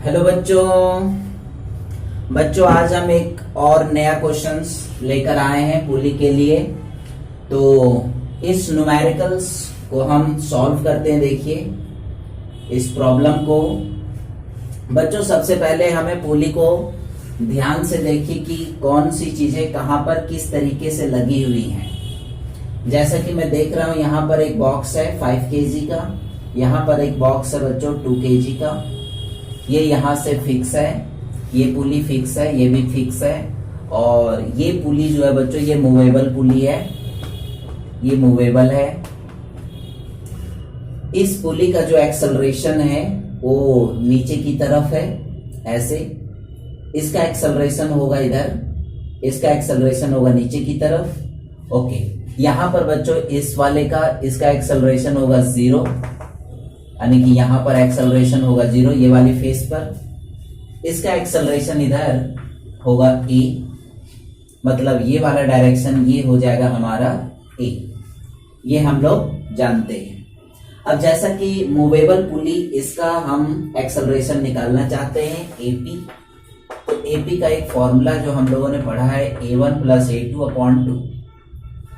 Hello बच्चों। आज हम एक और नया क्वेश्चंस लेकर आए हैं पुली के लिए। तो इस न्यूमेरिकल्स को हम सॉल्व करते हैं। देखिए इस प्रॉब्लम को बच्चों, सबसे पहले हमें पुली को ध्यान से देखिए कि कौन सी चीजें कहां पर किस तरीके से लगी हुई हैं। जैसा कि मैं देख रहा हूं, यहाँ पर एक बॉक्स है 5 kg का, यहाँ पर एक बॉक्स है बच्चों 2 kg का। ये यहाँ से फिक्स है, ये पुली फिक्स है, ये भी फिक्स है। और ये पुली जो है बच्चों, ये मूवेबल पुली है, ये मूवेबल है। इस पुली का जो एक्सेलरेशन है वो नीचे की तरफ है, ऐसे। इसका एक्सेलरेशन होगा इधर, इसका एक्सेलरेशन होगा नीचे की तरफ। ओके, यहां पर बच्चों इस वाले का, इसका एक्सेलरेशन होगा 0, यानी कि यहां पर एक्सेलरेशन होगा 0 ये वाली फेस पर। इसका एक्सेलरेशन इधर होगा a, मतलब ये वाला डायरेक्शन ये हो जाएगा हमारा a। ये हम लोग जानते हैं। अब जैसा कि मूवेबल पुली, इसका हम एक्सेलरेशन निकालना चाहते हैं AP। तो AP का एक फॉर्मूला जो हम लोगों ने पढ़ा है A1 + A2/2।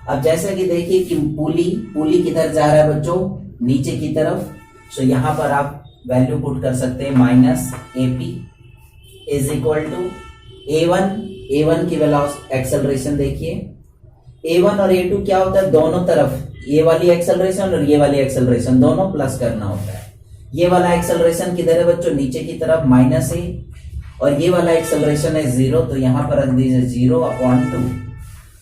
अब जैसा कि देखिए कि पुली किधर जा रहा है बच्चों, नीचे की तरफ। सो यहां पर आप वैल्यू पुट कर सकते हैं -AP is equal to A1 की वेलोसिटी एक्सेलरेशन। देखिए A1 और A2 क्या होता है, दोनों तरफ ये वाली एक्सेलरेशन और ये वाली एक्सेलरेशन दोनों प्लस करना होता है। ये वाला एक्सेलरेशन किधर है बच्चों, नीचे की तरफ -A, और ये वाला एक्सेलरेशन है 0, तो यहां पर रख दीजिए 0/2।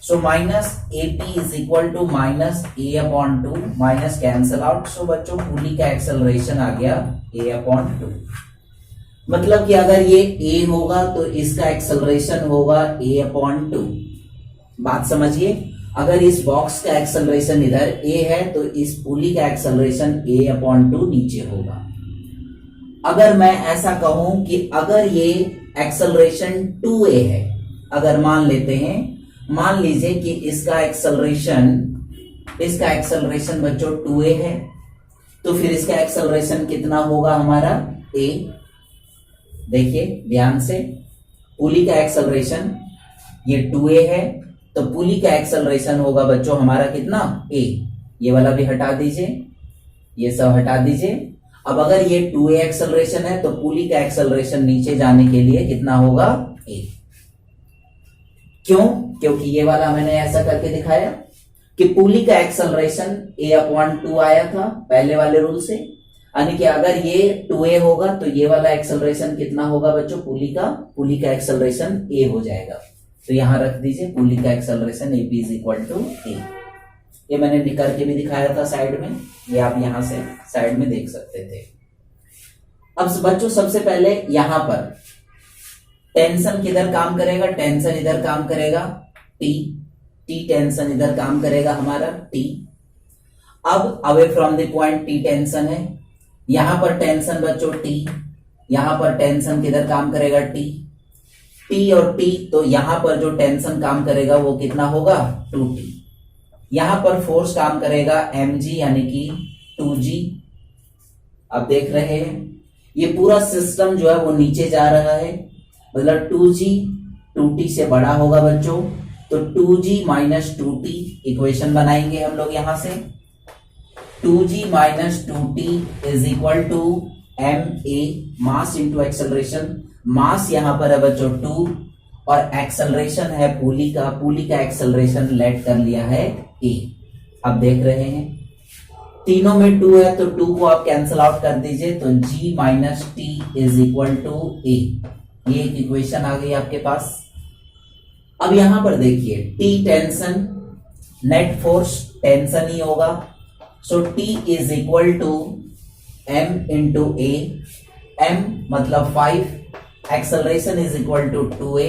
So -AP is equal to -A/2, minus cancel out. So बच्चों पुली का एक्सेलरेशन आ गया A/2। मतलब कि अगर ये A होगा तो इसका एक्सेलरेशन होगा A/2। बात समझिए, अगर इस बॉक्स का एक्सेलरेशन इधर A है तो इस पुली का एक्सेलरेशन A/2 नीचे होगा। अगर मैं ऐसा कहूं कि अगर ये एक्सेलरेशन 2A है, अगर मान लेते हैं, मान लीजिए कि इसका एक्सेलरेशन बच्चों 2A है, तो फिर इसका एक्सेलरेशन कितना होगा हमारा A। देखिए ध्यान से, पुली का एक्सेलरेशन ये 2A है, तो पुली का एक्सेलरेशन होगा बच्चों हमारा कितना A। ये वाला भी हटा दीजिए, ये सब हटा दीजिए। अब अगर ये 2A एक्सेलरेशन है तो पुली का एक्सेलरेशन नीचे जाने के लिए कितना होगा A। क्यों? क्योंकि ये वाला मैंने ऐसा करके दिखाया कि पुली का एक्सेलरेशन A/2 आया था पहले वाले रूल से, यानी कि अगर ये 2A होगा तो ये वाला एक्सेलरेशन कितना होगा बच्चों, पुली का एक्सेलरेशन A हो जाएगा। तो यहां रख दीजिए पुली का acceleration AP is equal to A। ये मैंने निकाल के भी दिखाया था साइड में, ये आप यहां से साइड में देख सकते थे। अब बच्चों सबसे पहले यहां पर टेंशन किधर काम करेगा, टेंशन इधर काम करेगा T टेंशन इधर काम करेगा हमारा T। अब away from the point T tension है, यहां पर टेंशन बच्चों T, यहां पर टेंशन किधर काम करेगा T और T, तो यहां पर जो टेंशन काम करेगा वो कितना होगा 2T। यहां पर फोर्स काम करेगा mg यानी कि 2G। अब देख रहे हैं ये पूरा सिस्टम जो है वो नीचे जा रहा है, मतलब 2G 2T से बड़ा होगा बच्चों, तो 2G - 2T इक्वेशन बनाएंगे हम लोग यहां से। 2G - 2T is equal to ma, mass into acceleration. Mass यहां पर है बच्चों 2 और एक्सेलरेशन है पुली का एक्सेलरेशन लेट कर लिया है A। अब देख रहे हैं तीनों में 2 है तो 2 को आप कैंसल आउट कर दीजिए, तो G - T is equal to A। ये एक इक्वेशन आ गई आपके पास। अब यहां पर देखिए T tension, net force tension ही होगा, so T is equal to M into A। M मतलब 5, acceleration is equal to 2A,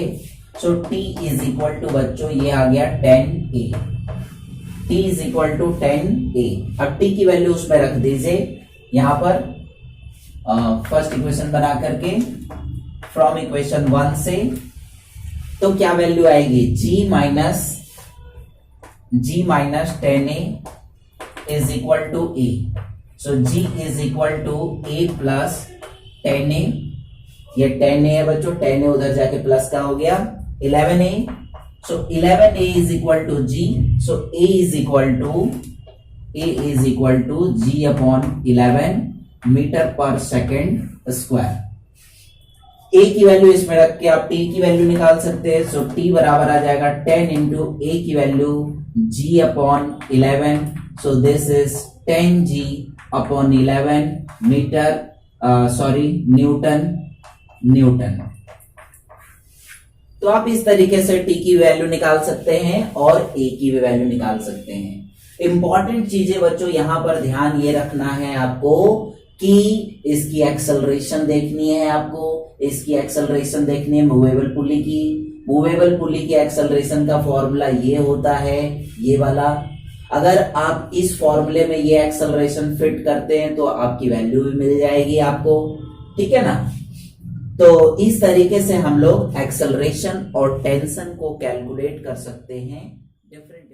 so T is equal to बच्चों ये आ गया 10A। T is equal to 10A। अब T की value उसमें रख दीजिए यहां पर फर्स्ट इक्वेशन बना करके फ्रॉम इक्वेशन 1 से, तो क्या वैल्यू आएगी G - 10A is equal to A। So G is equal to A plus 10A ये 10A है बच्चों, 10A उधर जाके प्लस का हो गया 11A, so 11A is equal to G, so A is equal to G upon 11 metre per second square. A की value इसमें रख के आप T की वैल्यू निकाल सकते हैं, सो T बराबर आ जाएगा 10 इंटू A की value G upon 11, so this is 10G upon 11 metre, newton. तो आप इस तरीके से T की वैल्यू निकाल सकते हैं और A की भी वैल्यू निकाल सकते हैं। इंपॉर्टेंट चीजें बच्चों यहां पर ध्यान ये रखना है आपको कि इसकी एक्सेलरेशन देखनी है, आपको इसकी एक्सेलरेशन देखनी है मूवेबल पुली की। मूवेबल पुली की एक्सेलरेशन का फॉर्मूला ये होता है, ये वाला। अगर आप इस फॉर्मूले में ये एक्सेलरेशन फिट करते हैं तो आपकी वैल्यू भी मिल जाएगी आपको, ठीक है ना। तो इस तरीके से हम लोग एक्सेलरेशन और टेंशन को कैलकुलेट कर सकते हैं। डिफरेंट